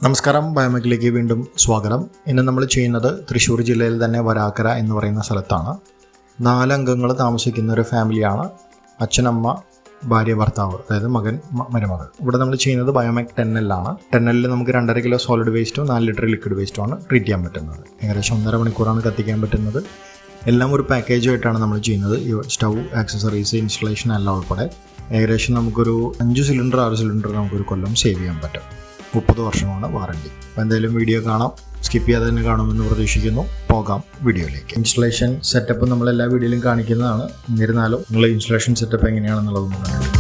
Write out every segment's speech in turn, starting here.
നമസ്കാരം, ബയോമെക്കിലേക്ക് വീണ്ടും സ്വാഗതം. ഇന്ന് നമ്മൾ ചെയ്യുന്നത് തൃശ്ശൂർ ജില്ലയിൽ തന്നെ വരാക്കര എന്ന് പറയുന്ന സ്ഥലത്താണ്. 4 അംഗങ്ങൾ താമസിക്കുന്ന ഒരു ഫാമിലിയാണ്. അച്ഛനമ്മ, ഭാര്യ, ഭർത്താവ്, അതായത് മകൻ, മരുമകൾ. ഇവിടെ നമ്മൾ ചെയ്യുന്നത് ബയോമെക് 10L ആണ്. 10L നമുക്ക് 2.5 കിലോ സോളിഡ് വേസ്റ്റും 4 ലിറ്റർ ലിക്വിഡ് വേസ്റ്റുമാണ് ട്രീറ്റ് ചെയ്യാൻ പറ്റുന്നത്. ഏകദേശം 1.5 മണിക്കൂറാണ് കത്തിക്കാൻ പറ്റുന്നത്. എല്ലാം ഒരു പാക്കേജായിട്ടാണ് നമ്മൾ ചെയ്യുന്നത്. ഈ സ്റ്റൗ, ആക്സസറീസ്, ഇൻസ്റ്റലേഷൻ എല്ലാം ഉൾപ്പെടെ ഏകദേശം നമുക്കൊരു 5 സിലിണ്ടർ 6 സിലിണ്ടർ നമുക്കൊരു കൊല്ലം സേവ് ചെയ്യാൻ പറ്റും. 30 വർഷമാണ് വാറണ്ടി. അപ്പോൾ എന്തായാലും വീഡിയോ കാണാം, സ്കിപ്പ് ചെയ്യാതെ തന്നെ കാണുമെന്ന് പ്രതീക്ഷിക്കുന്നു. പോകാം വീഡിയോയിലേക്ക്. ഇൻസ്റ്റലേഷൻ സെറ്റപ്പ് നമ്മൾ എല്ലാ വീഡിയോയിലും കാണിക്കുന്നതാണ്. എന്നിരുന്നാലും നിങ്ങൾ ഇൻസ്റ്റലേഷൻ സെറ്റപ്പ് എങ്ങനെയാണെന്നുള്ളതൊന്നും കണ്ടിട്ട്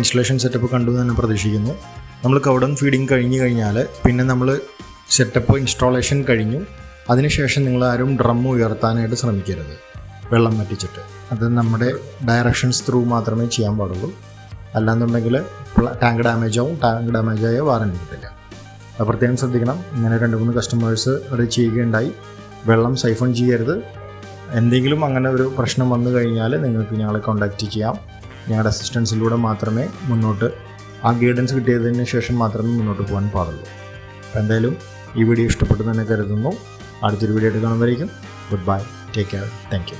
ഇൻസ്റ്റലേഷൻ സെറ്റപ്പ് കണ്ടു തന്നെ പ്രതീക്ഷിക്കുന്നു. നമ്മൾ കൗഡൺ ഫീഡിങ് കഴിഞ്ഞ് കഴിഞ്ഞാൽ പിന്നെ നമ്മൾ സെറ്റപ്പ് ഇൻസ്റ്റാളേഷൻ കഴിഞ്ഞു. അതിനുശേഷം നിങ്ങൾ ആരും ഡ്രം ഉയർത്താനായിട്ട് ശ്രമിക്കരുത്, വെള്ളം വറ്റിച്ചിട്ട്. അത് നമ്മുടെ ഡയറക്ഷൻസ് ത്രൂ മാത്രമേ ചെയ്യാൻ പാടുള്ളൂ. അല്ലാന്നുണ്ടെങ്കിൽ ടാങ്ക് ഡാമേജ് ആവും. ടാങ്ക് ഡാമേജായ വാറണ്ടി കിട്ടില്ല. അത് പ്രത്യേകം ശ്രദ്ധിക്കണം. ഇങ്ങനെ 2-3 കസ്റ്റമേഴ്സ് അത് ചെയ്യുകയുണ്ടായി. വെള്ളം സൈഫൺ ചെയ്യരുത്. എന്തെങ്കിലും അങ്ങനെ ഒരു പ്രശ്നം വന്നു കഴിഞ്ഞാൽ നിങ്ങൾക്ക് ഞങ്ങളെ കോൺടാക്റ്റ് ചെയ്യാം. ഞങ്ങളുടെ അസിസ്റ്റൻസിലൂടെ മാത്രമേ ആ ഗൈഡൻസ് കിട്ടിയതിന് ശേഷം മാത്രമേ മുന്നോട്ട് പോകാൻ പാടുള്ളൂ. അപ്പോൾ എന്തായാലും ഈ വീഡിയോ ഇഷ്ടപ്പെട്ടു തന്നെ കരുതുന്നു. അടുത്തൊരു വീഡിയോ ആയിട്ട് കാണുന്നതായിരിക്കും. Goodbye, take care, thank U.